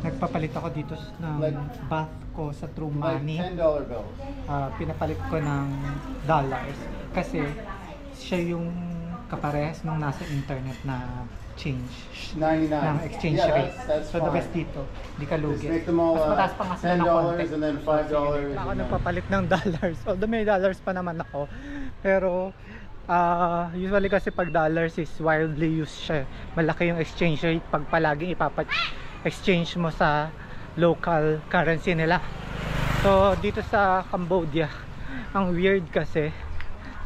Nagpapalit ako dito ng bath ko sa True Like Money. $10 bills. Pinapalit ko ng dollars kasi siya yung kaparehas nung nasa internet na change 99. ng exchange Yeah, rate. that's So the fine. best dito, di ka Just lugi. make them all Mas mataas pa nga sila ng konti. $10 and then $5. Ako and then- nagpapalit ng dollars. Although may dollars pa naman ako. Pero usually kasi pag dollars is widely used siya. Malaki yung exchange rate pag palaging exchange mo sa local currency nila. So dito sa Cambodia, ang weird kasi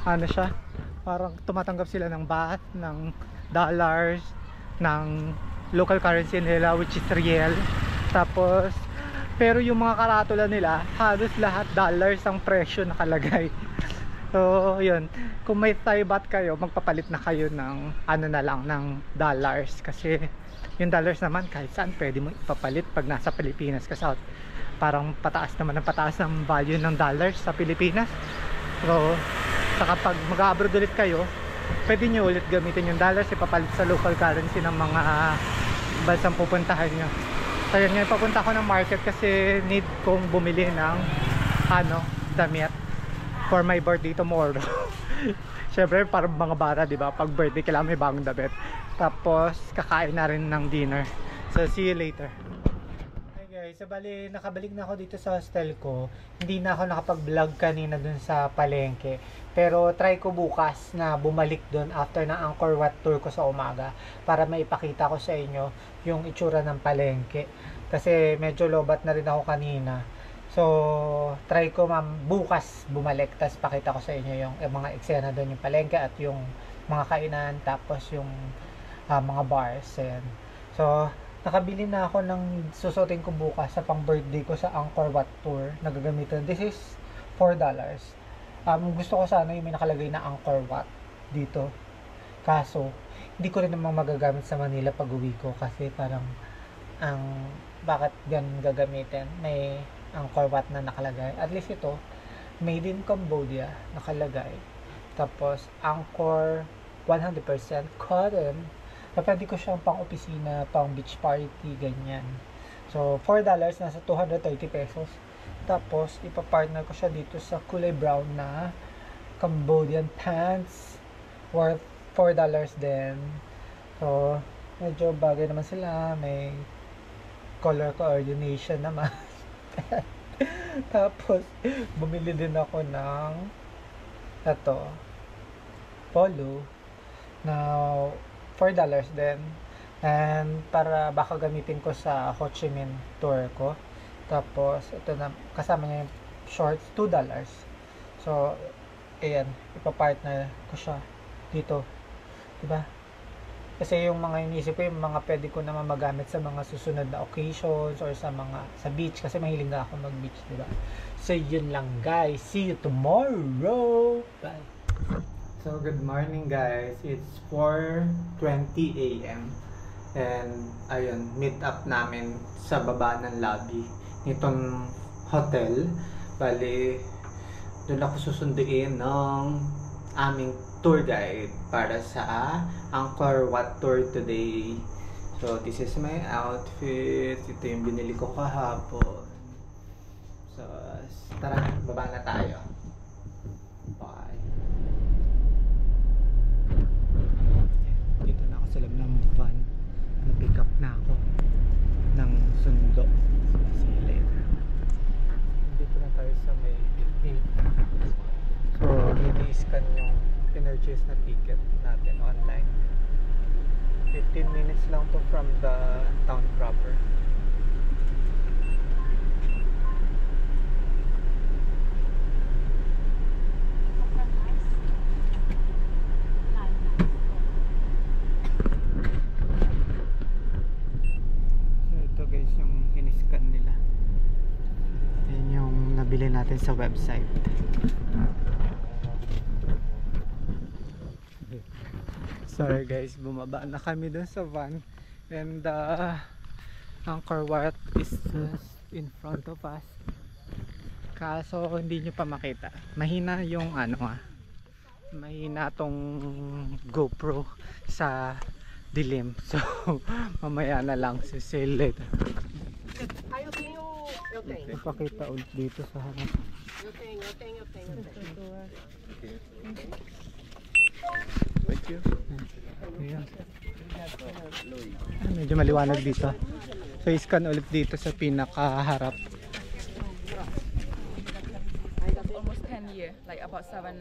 ano siya, parang tumatanggap sila ng baht, ng dollars, ng local currency nila which is real. Tapos pero yung mga karatula nila halos lahat dollars ang presyo nakalagay. So yun, kung may Thai baht kayo, magpapalit na kayo ng ano na lang, ng dollars, kasi yung dollars naman kahit saan pwede mo ipapalit pag nasa Pilipinas kasi parang pataas naman ang pataas ng value ng dollars sa Pilipinas. So saka pag mag-abroad ulit kayo, pwede nyo ulit gamitin yung dollars, ipapalit sa local currency ng mga bansang pupuntahan nyo. So yun, ngayon papunta ko ng market kasi need kong bumili ng damit for my birthday tomorrow. Syempre parang mga bata, di ba? Pag birthday kailangan may bagong damit. Tapos kakain na rin ng dinner. So see you later. Hey guys, so bali nakabalik na ako dito sa hostel ko. Hindi na ako nakapag-vlog kanina dun sa palengke. Pero try ko bukas na bumalik dun after ng Angkor Wat tour ko sa umaga para maipakita ko sa inyo yung itsura ng palengke. Kasi medyo lobat na rin ako kanina. So, try ko bukas bumalik, tapos pakita ko sa inyo yung mga eksena doon, yung palengke at yung mga kainan, tapos yung mga bars. Ayan. So, nakabili na ako ng susutin ko bukas sa pang birthday ko sa Angkor Wat tour na gagamitin. This is $4. Gusto ko sana yung may nakalagay na Angkor Wat dito. Kaso, hindi ko rin namang magagamit sa Manila pag uwi ko kasi parang bakit ganun gagamitin? May Angkor Wat na nakalagay. At least ito, made in Cambodia nakalagay. Tapos Angkor 100% cotton. Pwede ko siyang pang opisina, pang beach party, ganyan. So $4, nasa 230 pesos. Tapos ipa-partner ko siya dito sa kulay brown na Cambodian pants worth $4 din. So medyo bagay naman sila, may color coordination naman. Tapos bumili din ako ng polo na $4 din, and para baka gamitin ko sa Ho Chi Minh tour ko. Tapos ito na, kasama niya yung shorts, $2. So ayan, ipapartner ko siya dito, diba? Kasi yung mga inisip ko, yung mga pwede ko naman magamit sa mga susunod na occasions or sa beach, kasi mahilig na ako mag beach, diba? So yun lang guys, see you tomorrow, bye. So good morning guys, it's 4:20 AM and ayun, meet up namin sa baba ng lobby nitong hotel. Bali doon ako susunduin ng aming tour guide para sa Angkor Wat tour today. So this is my outfit. Ito yung binili ko kahapon. So tara, baba na tayo. Bye. Dito na ako sa loob ng van. Na-pick up na ako ng sundo. See you later. Dito na tayo sa may gate. So i-scan yung pinurchase na ticket natin online. 15 minutes lang to from the town proper. So ito guys yung in-scan nila. Yan yung nabili natin sa website. Sorry guys, bumaba na kami dun sa van and Angkor Wat is just in front of us. Kaso hindi nyo pa makita. Mahina yung mahina tong GoPro sa dilim. So mamaya na lang, see you later. Ipakita ulit dito sa harap. Thank you. Ayan. Medyo maliwanag dito. So i-scan ulit dito sa pinakaharap. Almost 10 years, like about seven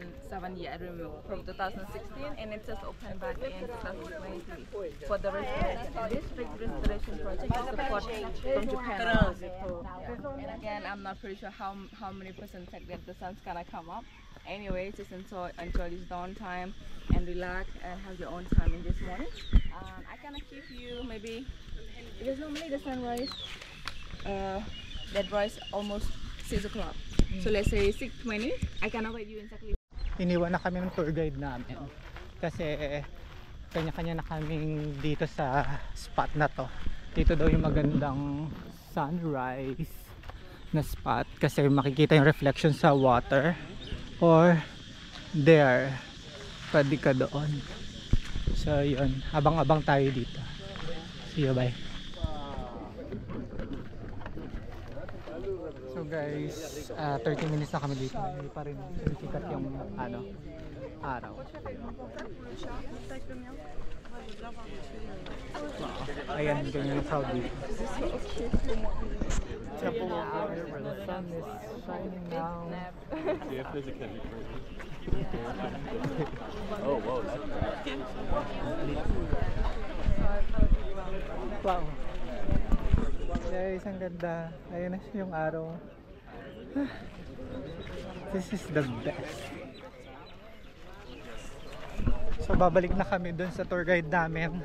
years I removed from 2016, and it just opened back in 2023 for the restoration. And this restoration project is support from Japan. And again, I'm not pretty sure how many percent that the sun's gonna come up. Anyway, just enjoy this downtime and relax and have your own time in this morning. I gonna keep you maybe because normally the sunrise that rise almost 6 o'clock. So let's say 6:20. I can wait you exactly. Iniwan na kami ng tour guide namin kasi kanya-kanya na kaming dito sa spot na to. Dito daw yung magandang sunrise na spot kasi makikita yung reflection sa water, or there pwede ka doon. So yun, abang-abang tayo dito. See you, bye. So guys, 30 minutes na kami dito. Hindi pa rin sikat yung araw. Ayan, ganyan yung crowd dito. Temple of Water where the sun is shining down. See if there's a candy Oh, whoa, that's Wow. Guys, ang ganda. Ayun na yung araw. This is the best. So babalik na kami dun sa tour guide namin.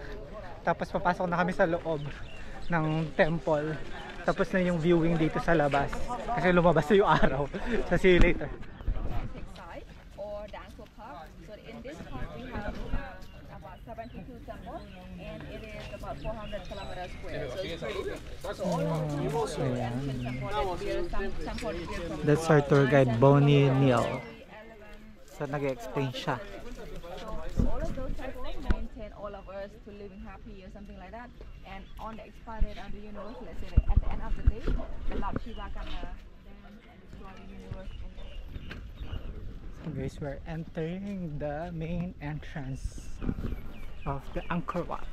Tapos papasok na kami sa loob ng temple. Tapos na yung viewing dito sa labas. Kasi lumabas na yung araw. So see you later. Side or the Angkor Park. So in this park we have about 72 temples, and it is about 400 kilometers square. So it's pretty big. So all of the temples and temple from That's our tour guide, Bonnie Neal. So nag-explain siya. So all of those temples maintain all of us to living happy or something like that. And on the expired of the universe, let's say at the end of the day, the Lord Shiva gonna dance and destroy the universe. So guys, we're entering the main entrance of the Angkor Wat.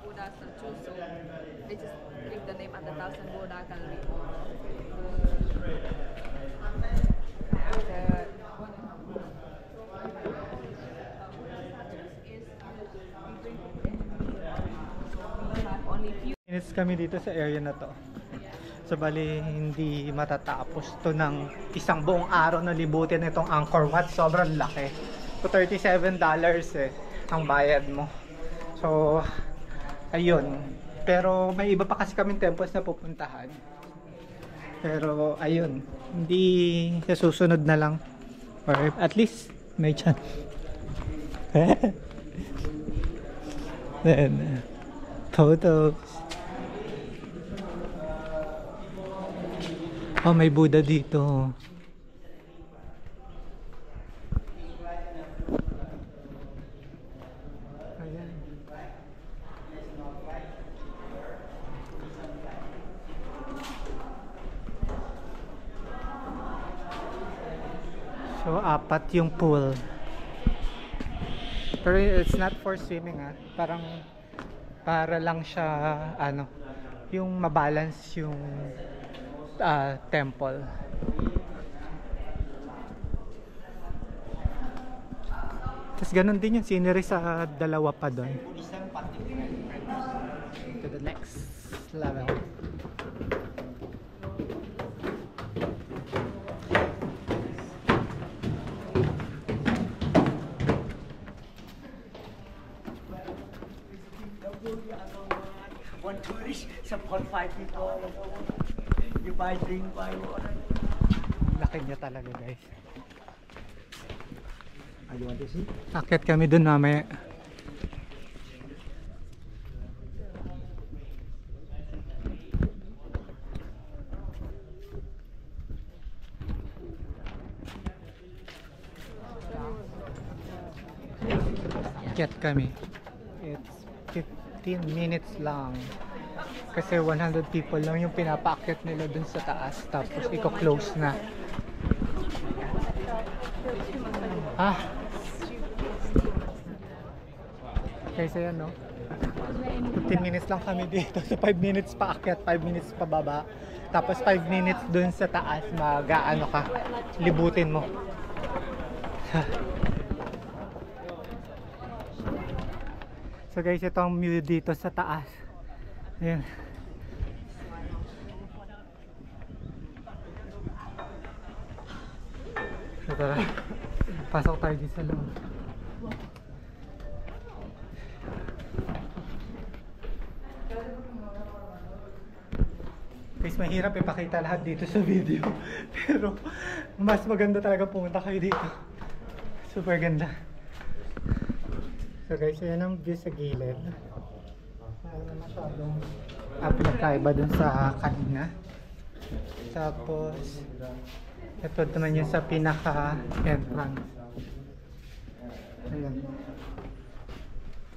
Buddha statue, so they just give the name at the Thousand Buddha Gallery. Minutes kami dito sa area na to. So bali hindi matatapos to ng isang buong araw na libutin itong Angkor Wat. Sobrang laki. So $37 ang bayad mo. So ayun. Pero may iba pa kasi kaming temples na pupuntahan. Pero ayun, hindi sa susunod na lang, or at least may chance. Then photos. Oh, may Buddha dito. Ayan. So, apat yung pool. Pero it's not for swimming, ah. Parang para lang siya yung mabalance yung temple. Tapos ganun din yung scenery sa dalawa pa doon. To the next level. One tourist support 5 people. You buy drink, buy water. Laki niya talaga, guys. You want to see? Akit kami dun mamaya. Akit kami. 15 minutes lang. Kasi 100 people lang yung pinapaakyat nila dun sa taas. Tapos iko-close na. Okay, so yan, no? 15 minutes lang kami dito. So 5 minutes paakyat, 5 minutes pababa. Tapos 5 minutes dun sa taas, mag-ano ka, libutin mo. So guys, ito ang view dito sa taas. Ayan. So tara, pasok tayo dito sa loob. Guys, mahirap ipakita lahat dito sa video. Pero mas maganda talaga pumunta kayo dito. Super ganda. So guys, ayan ang view sa gilid. Ano masyadong pinagkaiba dun sa kanina. Tapos ito naman yung sa pinaka entrance. Ayan.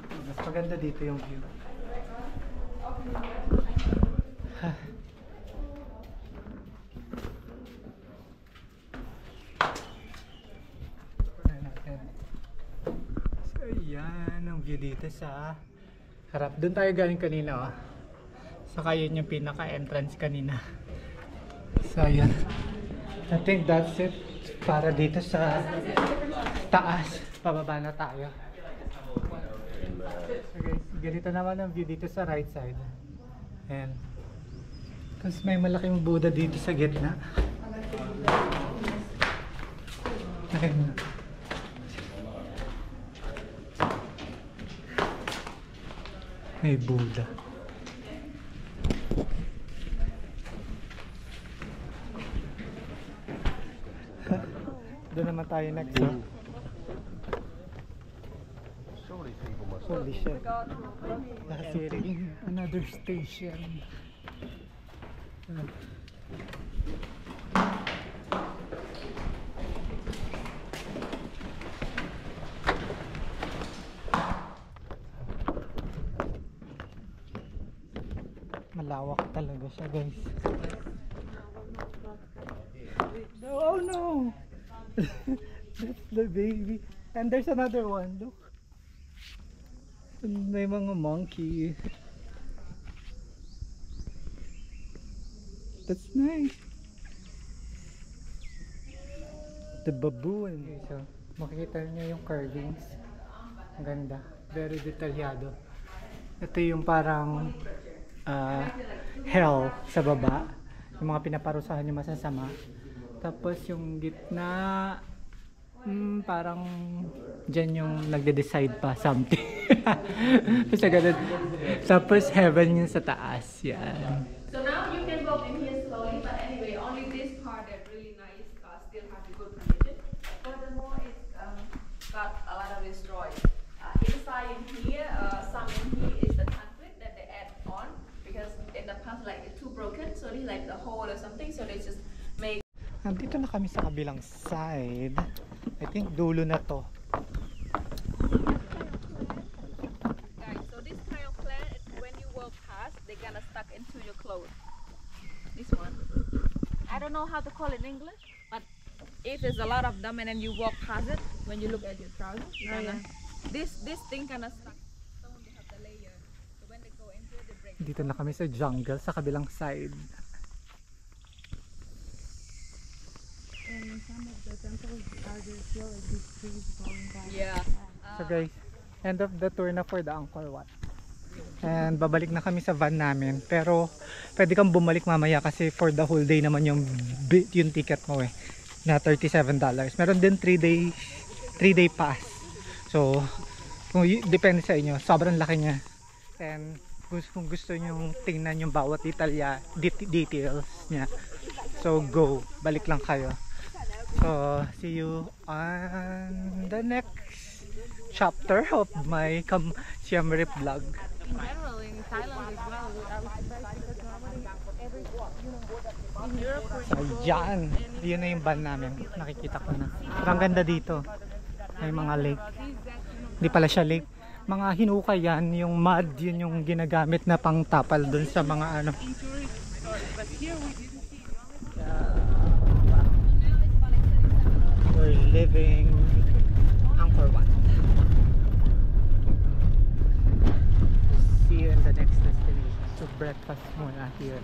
Mas maganda dito yung view. So yan ang view dito sa harap. Doon tayo galing kanina, oh. Saka yun yung pinaka entrance kanina. So yan, I think that's it para dito sa taas. Pababa na tayo. So guys, ganito naman ang view dito sa right side. Ayan. Tapos may malaking Buddha dito sa gitna. Ayan. May Buddha. Doon naman tayo next. Holy shit. That's hitting another station. Malawak talaga siya, guys. Oh no! That's the baby. And there's another one, look. May mga monkey. That's nice. The baboon. Okay, so makikita niyo yung carvings. Ang ganda. Very detalyado. Ito yung parang hell sa baba. Yung mga pinaparusahan yung masasama. Tapos yung gitna, parang dyan yung nagde-decide pa something. Basta ganun. Tapos heaven yung sa taas. Yan. So now you can walk in here slowly, but anyway, only this part that really nice still have a good condition. Furthermore, it's got a lot of destroyed. Inside in here, some in here is the concrete that they add on because in the past like it's too broken, so they like the hole or something, so they just make. Nandito na kami sa kabilang side. I think dulo na to. Guys, so this kind of plant, when you walk past, they're gonna stuck into your clothes. This one. I don't know how to call it in English, but if there's a lot of them and then you walk past it, when you look at your trousers, this thing kinda stuck. Some of them have the layer, so when they go into it, they break. Dito na kami sa jungle sa kabilang side. And some of the temples are there still like these trees falling down. Yeah. So guys, end of the tour na for the Angkor Wat. And babalik na kami sa van namin. Pero pwede kang bumalik mamaya kasi for the whole day naman yung ticket mo na $37. Meron din 3-day pass. So kung depende sa inyo, sobrang laki niya. And kung gusto nyo tingnan yung bawat details niya, so go, balik lang kayo. So see you on the next chapter of my Siem Reap vlog. In general, in Thailand as well, I was surprised because normally every, in Europe or So yan, yun na yung van namin. Nakikita ko na. Pero ang ganda dito. May mga lake. Hindi pala siya lake. mga hinukay yan, yung mud, yun yung ginagamit na pang tapal dun sa mga ano. We're living Angkor Wat. See you in the next destination. So breakfast muna here.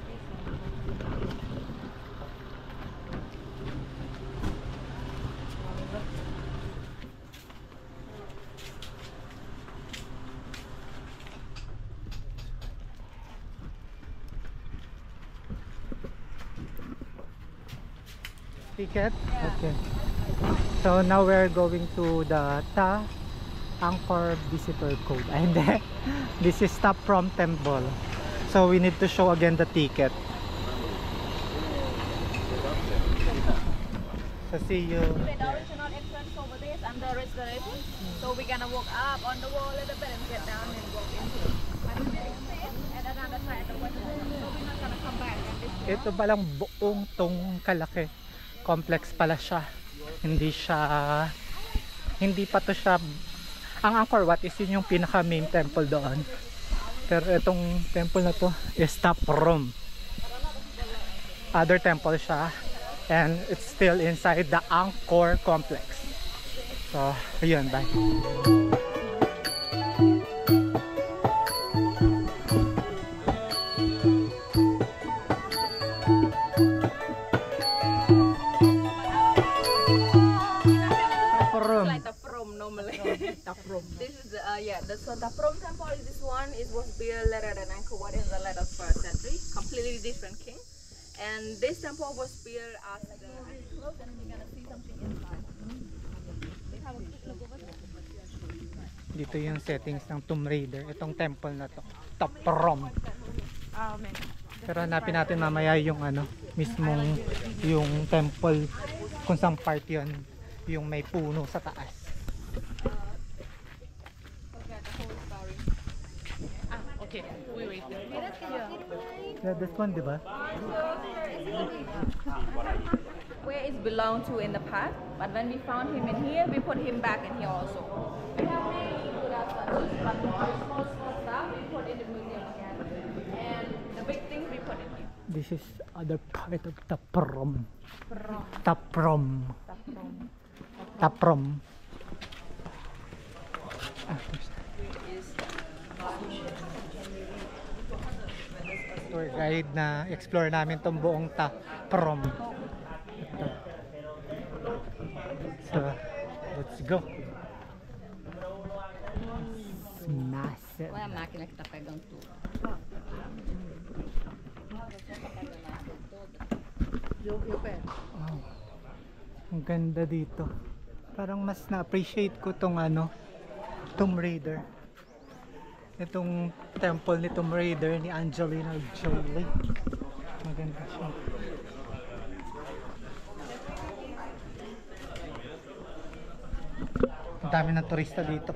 Ticket? Okay. So now we're going to the Angkor Visitor Code. And this is Ta Prohm Temple. So we need to show again the ticket. So see you. The original entrance over there is under restoration. So we're gonna walk up on the wall a little bit and get down and walk into it. And another side of the west wall. So we're not gonna come back. And this Ito palang buong tong kalaki. Complex pala siya. Hindi pa to siya. Ang Angkor Wat is yun yung pinaka main temple doon. Pero itong temple na to is Ta Prohm. Other temple siya. And it's still inside the Angkor complex. So, ayun, bye. like the Prohm normally. The Prohm. This is so the Prohm temple is this one. It was built later than Angkor Wat in the later 1st century. Completely different king. And this temple was built after the Angkor, and we're gonna see something inside. They have a quick look over there. Dito yung settings ng Tomb Raider. Itong temple na to. Ta Prohm. Pero hanapin natin mamaya yung ano, mismong yung temple kung saan part yun. Yung may puno sa taas. Okay, we wait. Yeah, this one, di ba? Where it belonged to in the past, but when we found him in here, we put him back in here also. We have many good statues, but the small stuff we put in the museum again, and the big things we put in here. This is other part of Ta Prohm. Ta Prohm. Ta Prohm. Tour guide na explore namin tong buong Ta Prohm. Ito. So, let's go. It's massive. Wala máquina que tá pegando tudo. Wow. Ang ganda dito. Parang mas na-appreciate ko tong ano, Tomb Raider. Itong temple ni Tomb Raider ni Angelina Jolie. Maganda siya. Ang dami ng turista dito.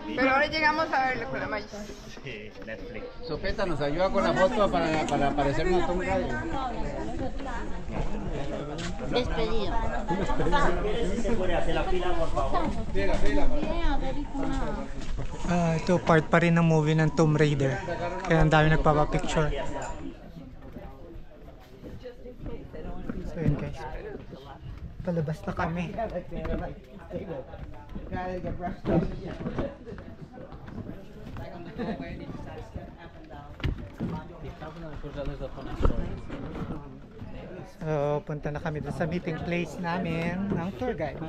Pero ahora llegamos a ver con la Maya. Sí, Netflix. Sopeta nos ayuda con la foto para aparecer una Tomb Raider. Ito part pa rin ng movie ng Tomb Raider. Kaya ang dami nagpapapicture. So yun guys. Palabas na kami. So punta na kami sa meeting place namin ng tour guide.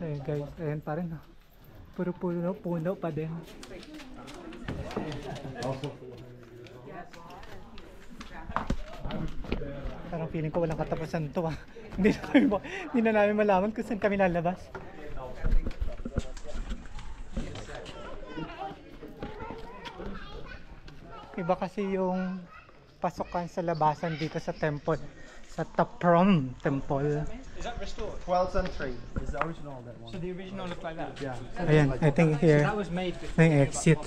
So yun guys, ayan pa rin. Puro puno pa din. Parang feeling ko walang katapusan to ah. Hindi na namin malaman kung saan kami lalabas. Iba kasi yung pasukan sa labasan dito sa temple. Sa Ta Prohm Temple. Is that restored? 12th century is the original that one. So the original looked like that? Yeah. Ayan, I think here That was made may exit.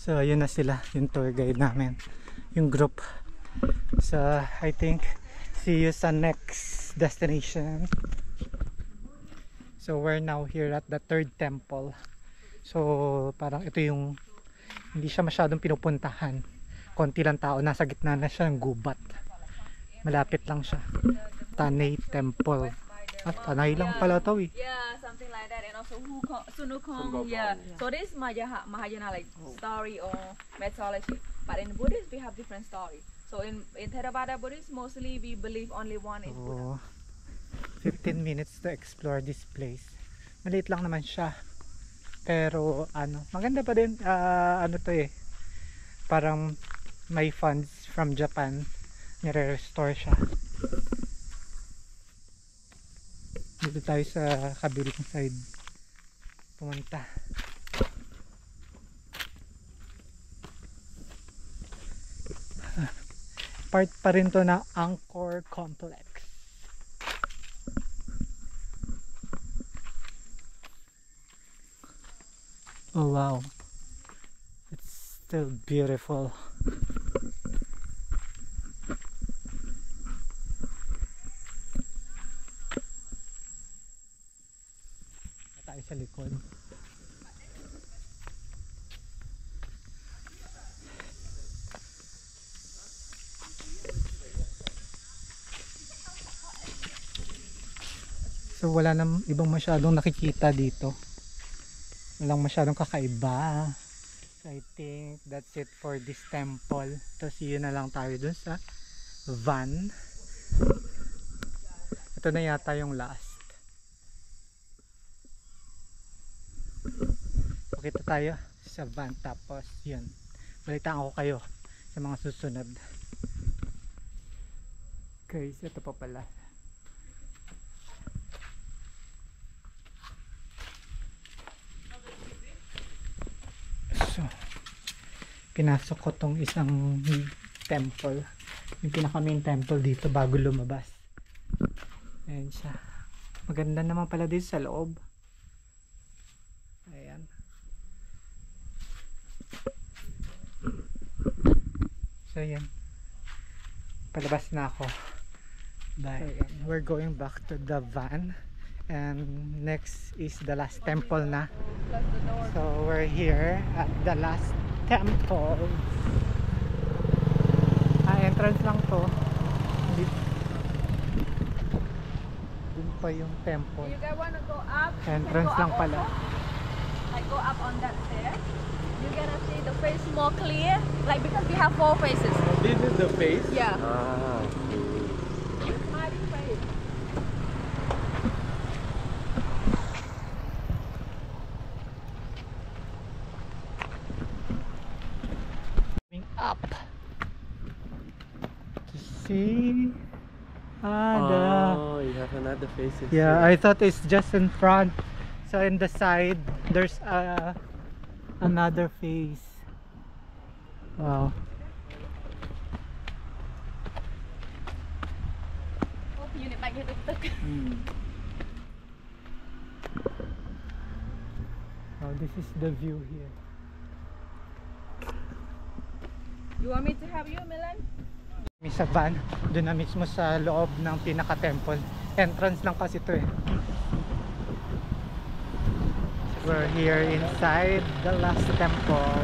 So yun na sila, yung tour guide namin, yung group. So I think see you sa next destination. So we're now here at the third temple. So parang ito yung hindi siya masyadong pinupuntahan, konti lang tao, nasa gitna na siya ng gubat, malapit lang siya. Tanay Temple. Tanay lang pala to eh. Yeah, something like that. And also Sunukong. Yeah. So this is Mahayana like story or mythology. But in Buddhist we have different story. So in Theravada Buddhist mostly we believe only one is Buddha. 15 minutes to explore this place. Maliit lang naman siya. Pero maganda pa din. Ano to eh. Parang may funds from Japan. Nire-restore siya. Dito tayo sa kabilang side pumunta. Part pa rin to na Angkor Complex. Oh wow, it's still beautiful. Sa likod. So wala nang ibang masyadong nakikita dito. Walang masyadong kakaiba. So I think that's it for this temple. So see you na lang tayo dun sa van. Ito na yata yung last. Kita tayo sa van, tapos yun, balitaan ko kayo sa mga susunod. Guys, ito pa pala. So pinasok ko tong isang temple, yung pinaka main temple dito bago lumabas. Ayan siya, maganda naman pala dito sa loob. Ayan. So yan, palabas na ako. Bye. So, yan. We're going back to the van, and next is the last temple na. So we're here at the last temple. Entrance lang to. Dun pa yung temple. You guys wanna go up? Entrance lang pala. Like go up on that stairs. You're gonna see the face more clear, like because we have 4 faces. This is the face? Yeah. Ah. Smiling face. Going up to see Oh, you have another face. yeah, I thought it's just in front. So in the side there's another face. Wow. Unit back here. Oh, this is the view here. You want me to have you, Milan? May sa van, doon na mismo sa loob ng pinaka-temple. Entrance lang kasi ito eh. We're here inside the last temple.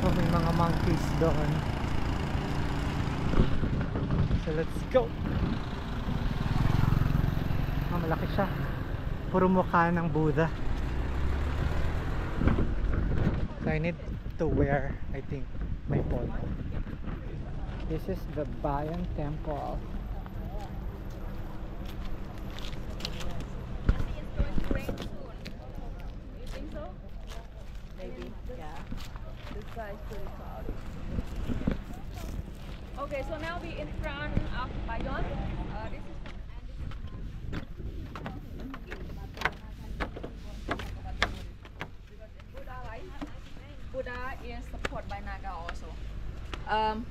Oh, may mga monkeys doon. So let's go. Oh, malaki siya. Puro mukha ng Buddha. So I need to wear, I think, my phone. This is the Bayan Temple. It's going to rain soon. You think so? Maybe. Yeah. This side is pretty cloudy. Okay, so now we in front of Bayon. This is Buddha is supported by Naga also.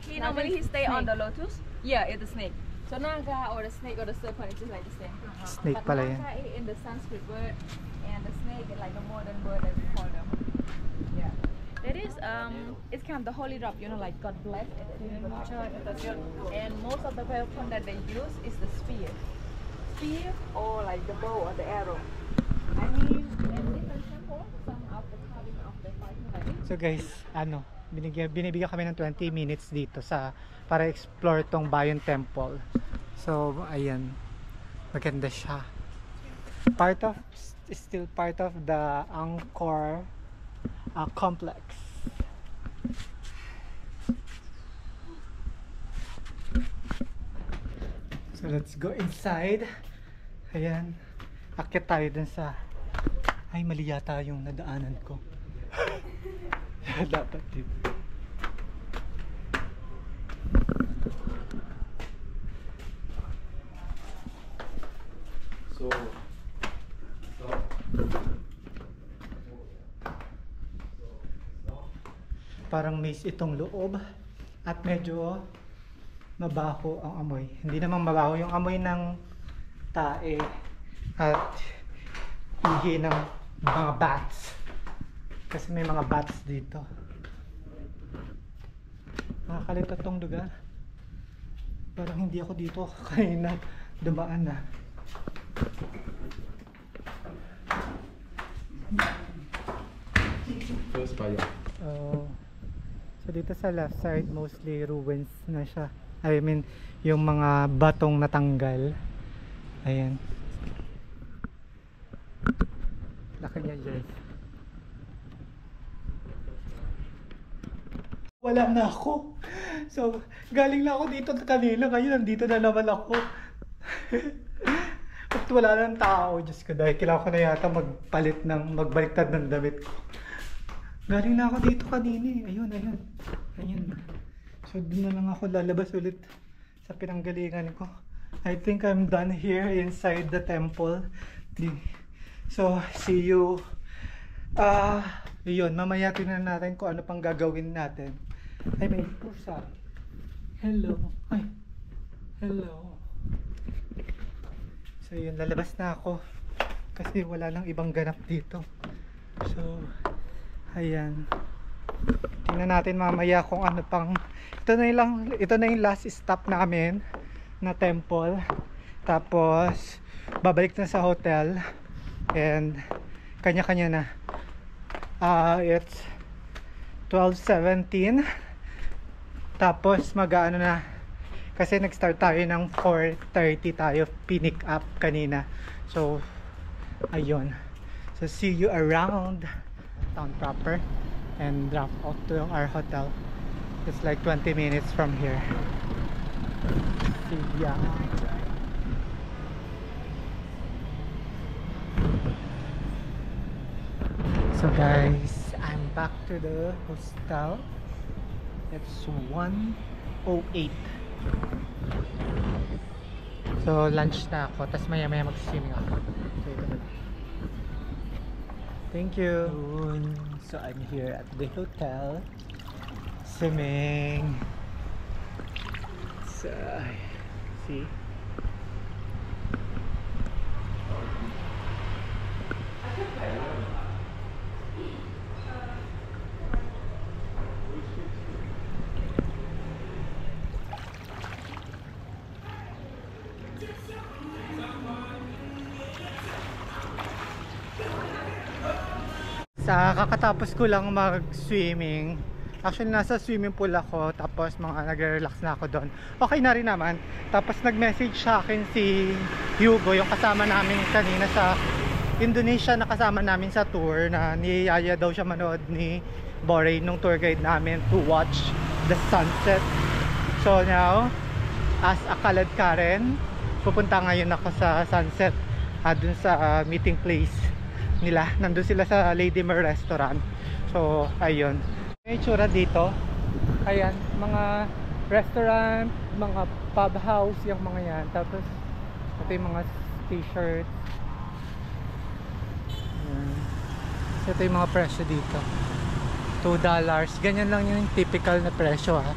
He normally stay on the lotus. Yeah, it's the snake. So Naga or the snake or the serpent is just like the same. Snake But pala yan. Naga is in the Sanskrit word, and the snake make it like a modern bird as we call them. Yeah. That is it's kind of the holy drop, you know, like God bless it in the church. And most of the weapon that they use is the spear. Spear or like the bow or the arrow. I mean, in different temples, some of the carving of the fighting like this. So guys, binibigyan kami ng 20 minutes dito para explore tong Bayon Temple. So ayan, maganda siya. Still part of the Angkor complex. So let's go inside. Ayan, akit tayo dun sa, ay mali yata yung nadaanan ko. Dapat dito. So, parang maze itong loob at medyo mabaho ang amoy. Hindi naman mabaho yung amoy ng tae at ihi ng mga bats. Kasi may mga bats dito. Nakakalito tong lugar. Parang hindi ako dito kanina dumaan na. First Bayon. So dito sa left side mostly ruins na siya. I mean yung mga batong natanggal. Ayan. Laki niya dyan. Wala na ako. So galing na ako dito kanina. Ngayon nandito na naman ako. At wala nang tao. Diyos ko, dahil kailangan ko na yata magbaliktad ng damit ko. Galing na ako dito kanina eh. Ayun. So doon na lang ako lalabas ulit sa pinanggalingan ko. I think I'm done here inside the temple. So see you. Yun, mamaya tingnan natin kung ano pang gagawin natin. Ay, may pusa. Hello. Ay. Hello. So yun, lalabas na ako. Kasi wala nang ibang ganap dito. So, ayan. Tingnan natin mamaya kung ano pang. Ito na yung last stop namin na temple. Tapos, babalik na sa hotel. And, kanya-kanya na. It's 12:17. Tapos mag-ano na kasi nag-start tayo ng 4:30 tayo pinick up kanina. So ayun. So see you around town proper and drop off to our hotel. It's like 20 minutes from here. See ya. So guys, I'm back to the hostel. It's 1:08. So lunch na ako, tapos maya mag-swimming ako. So, ito na. Thank you. So I'm here at the hotel swimming. So see. Sa kakatapos ko lang mag-swimming. Actually nasa swimming pool ako, tapos mga nagre-relax na ako doon. Okay na rin naman. Tapos nag-message sa akin si Hugo, yung kasama namin kanina sa Indonesia na kasama namin sa tour, na niyaya daw siya manood ni Borey nung tour guide namin to watch the sunset. So now, as a Kalad Karen, pupunta ngayon ako sa sunset dun sa meeting place nila. Nandun sila sa Lady Mer restaurant. So ayun, may itsura dito. Ayan, mga restaurant, mga pub house, yung mga yan. Tapos ito yung mga t-shirts. So ito yung mga presyo dito, $2. Ganyan lang yung typical na presyo ha.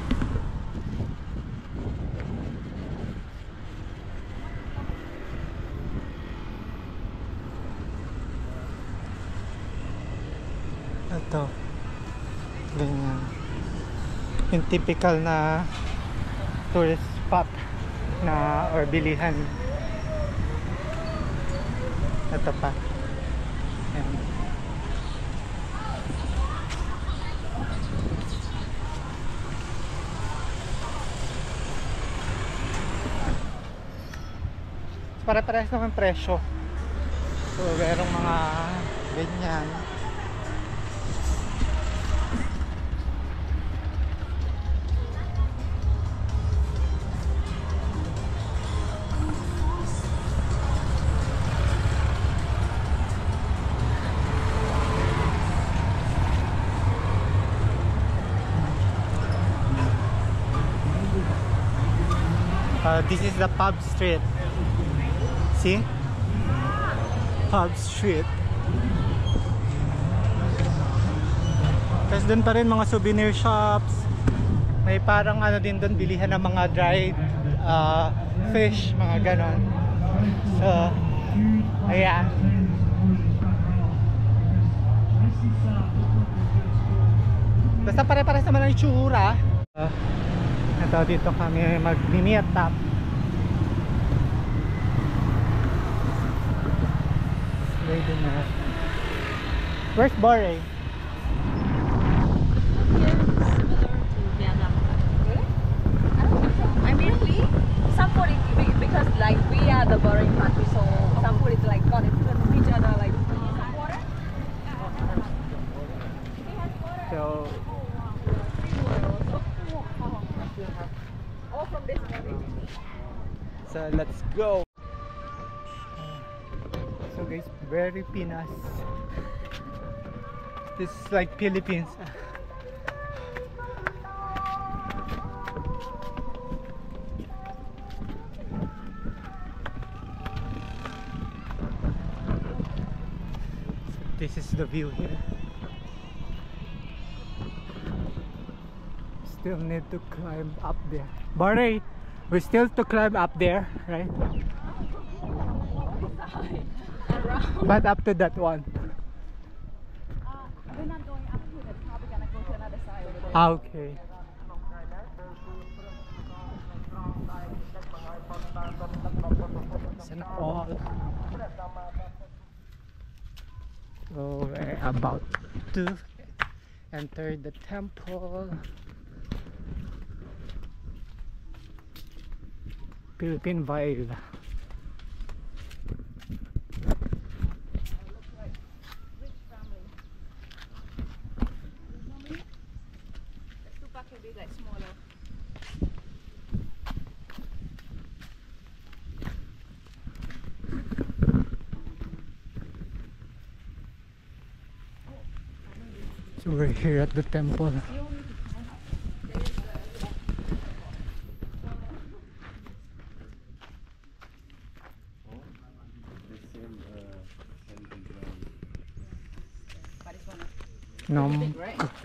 dito. Ganyan. Yung typical na tourist spot na or bilihan. Ito pa. Ayan. Pare-parehas naman presyo. So, merong mga ganyan. This is the pub street. See? Pub street. Tapos doon pa rin mga souvenir shops. May parang ano din doon, bilihan ng mga dried fish, mga ganon. So, ayan. Basta pare-pares naman ang itsura. Ito, dito kami mag-meet up. Where's Boracay? I mean, some food is because like we are the boring country, so some food is like got it to each other like water. So, All from this maybe. so let's go. So guys, very Pinas. This is like Philippines. This is the view here. Still need to climb up there. Barry, we still to climb up there, right? But up to that one. We're not going up to the top. We're gonna go to another side over there. Ah, okay. It's all. So we're about to enter the temple. Philippine vibe. Like smaller. So we're here at the temple.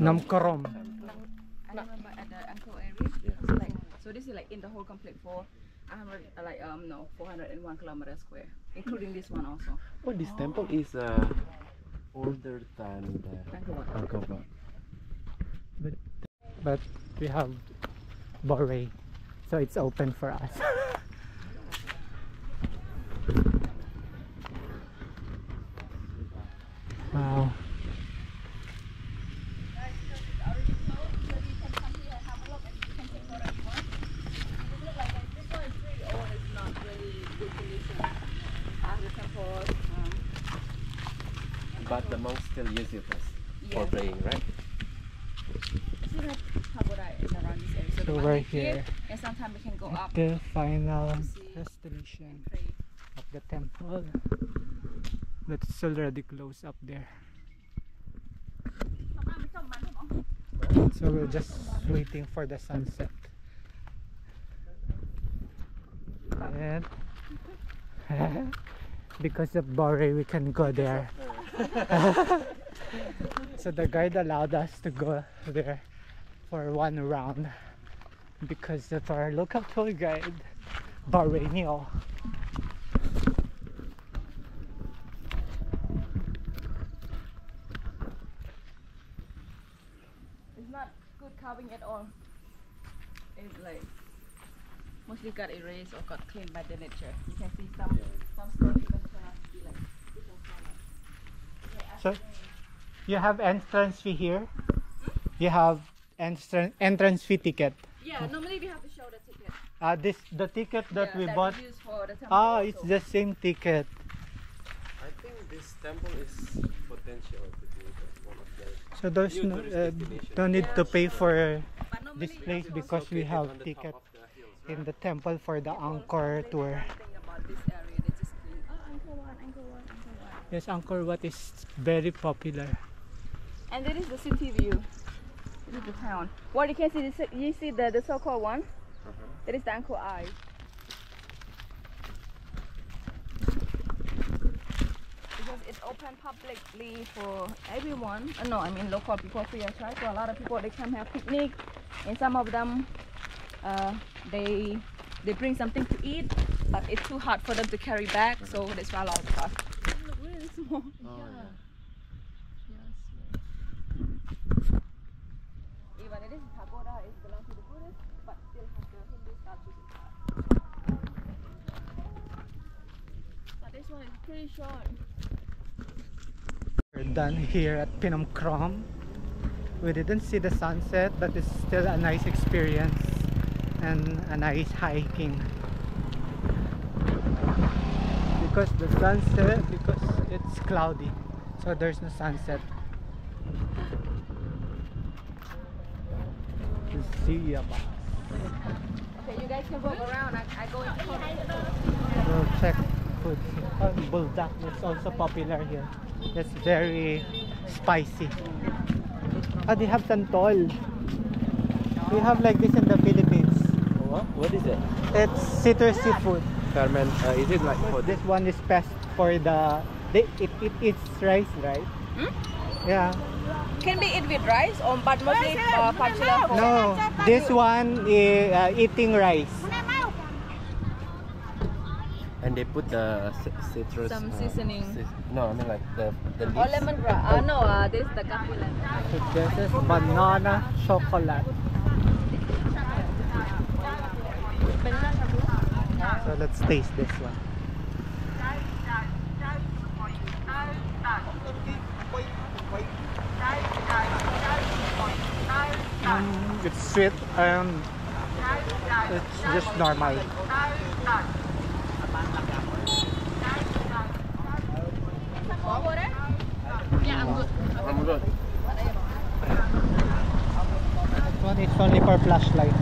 Nam Karom. I remember at the Angkor area. It's like, so this is like in the whole complete for 401 kilometers square, including this one also. Oh, this temple is older than the Angkor Wat. But we have Boracay, so it's open for us. Wow. But the monks still use it for praying, right? See that pagoda is around this area. So the we're one here and sometimes we can go up. the final see destination and pray. of the temple, but it's already closed up there. So we're just waiting for the sunset. And because of Boracay, we can go there. So the guide allowed us to go there for one round because of our local tour guide, Boracay Neil. It's not good carving at all. It's like mostly got erased or got cleaned by the nature. You can see some stones even cannot be like different colors. So you have entrance fee here. You have entrance fee ticket. Yeah, normally we have to show the ticket. The ticket that we that bought. we use for the temple It's also. the same ticket. I think this temple is potential to be one of the So there's new no tourist destinations. don't need to pay for But normally this place because we Located have on the ticket top of the hills, right? in the temple for the Angkor tour. Thing about this area, they just clean. Oh, Angkor Wat, Angkor Wat, Angkor Wat. Yes, Angkor Wat is very popular. And there is the city view. This is the town. What you can see, you see the so-called one. That is the Angkor Eye. Because it's open publicly for everyone. No, I mean local people free of charge. So a lot of people they come have picnic, and some of them they bring something to eat, but it's too hard for them to carry back. So that's why a lot of stuff. Look really small. Even it is pagoda, it belongs to the Buddhists, but still has the Hindu statues inside. But this one is pretty short. We're done here at Phnom Krom. We didn't see the sunset, but it's still a nice experience and a nice hiking. Because it's cloudy, so there's no sunset. See ya. Okay, you guys can walk around. I go into We'll check food. Buldak is also popular here. It's very spicy. They have santol. We have like this in the Philippines. What is it? It's citrusy food. Ferment. Is it like for This one is best for the. It eats rice, right? Yeah. Can be eat with rice or but mostly particular for No, this one is eating rice. And they put the citrus. some seasoning. No, I mean like the leaves. Or lemongrass. No, this is the coffee lemon. So this is banana chocolate. So let's taste this one. It's sweet and it's just normal. I'm good. This one is only for flashlight.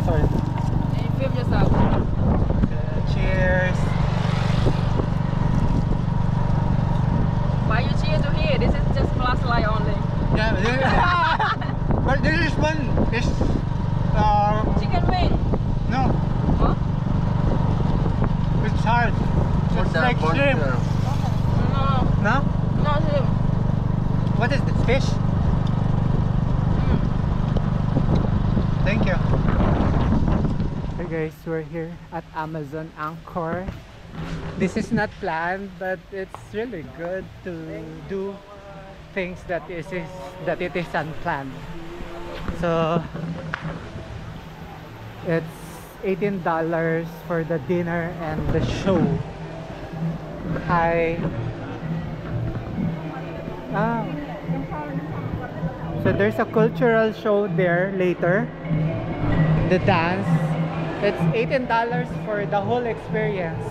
Sorry. And you film yourself. Cheers. Why you cheer to here? This is just flashlight only. Yeah, but this is one is Chicken wing. no, Huh? it's hard. It's like shrimp. No, No? not him. What is this? Fish? Thank you. Hey guys, we're here at Amazon Angkor. This is not planned, but it's really good to do things that it is unplanned. So it's $18 for the dinner and the show. So there's a cultural show there later. The dance. It's $18 for the whole experience.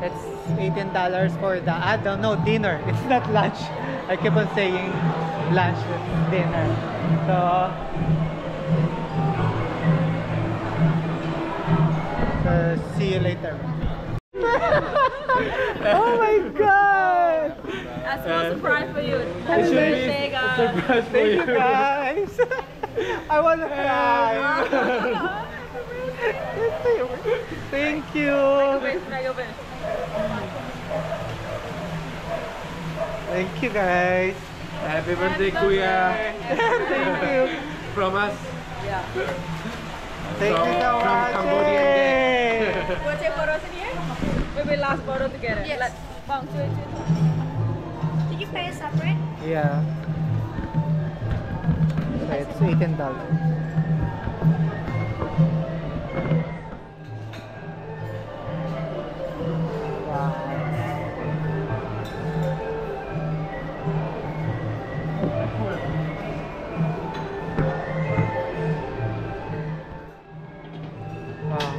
It's $18 for the dinner. It's not lunch. I keep on saying lunch with dinner. So see you later. Oh my god! That's a surprise for you. Happy should be birthday, guys. Thank you guys. I wanna cry. Thank you. Thank you guys. Happy birthday, Kuya. Thank you. From us. Yeah. Thank you so much. Cambodian gang. We'll take photos in here? Maybe last photo together. Yes. Like, bang, Did you pay separate? Yeah. So it's $18. Wow. Wow.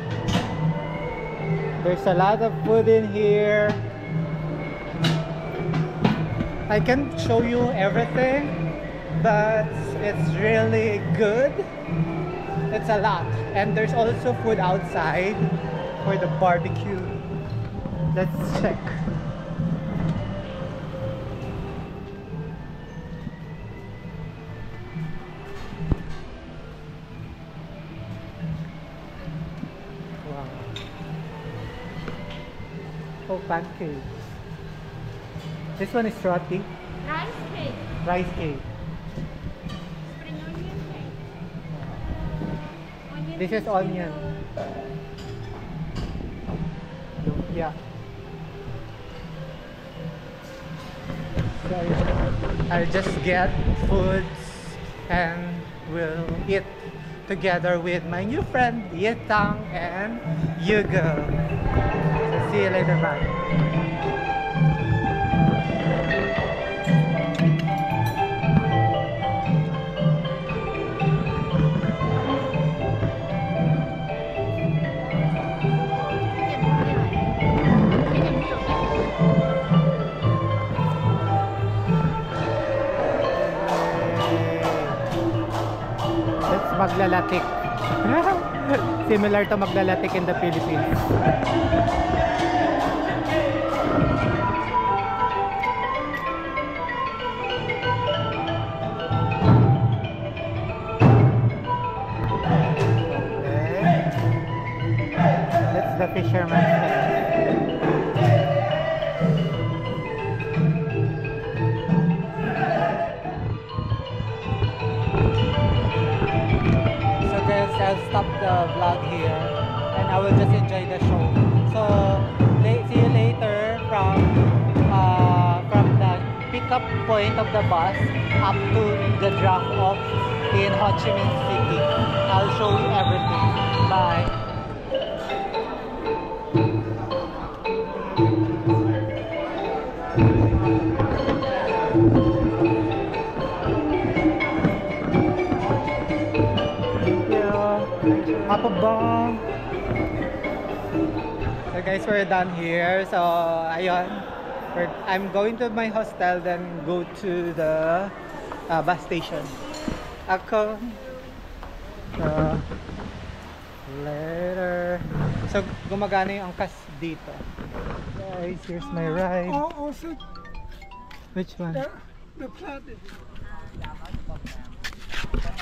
There's a lot of food in here. I can't show you everything, but it's really good. It's a lot. And there's also food outside for the barbecue. Let's check. Wow. Oh, pancakes. This one is roti. Rice cake. Rice cake. Spring onion cake. Onion This is onion. Yeah. So I'll just get foods and we'll eat together with my new friend Yetang and Yugo. So see you later, bye. That's maglalatik. Similar to maglalatik in the Philippines. Okay. That's the fisherman's net. So guys, I'll stop the vlog here and I will just enjoy the show. So see you later from the pickup point of the bus up to the drop off in Ho Chi Minh City. I'll show you everything. Bye. Papa Bomb. So guys, we're done here. So ayun, I'm going to my hostel, then go to the bus station. Ako. So later. So gumagana yung angkas dito. Guys, here's my ride. Also, Which one? the flat is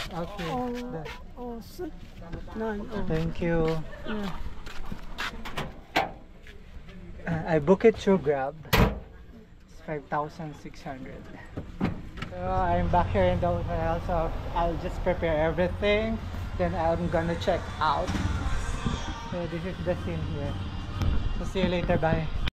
Okay. That. 6, 9, Thank you. I book it through Grab. It's 5,600. So I'm back here in the hotel, so I'll just prepare everything. Then I'm gonna check out. So this is the scene here. So see you later. Bye.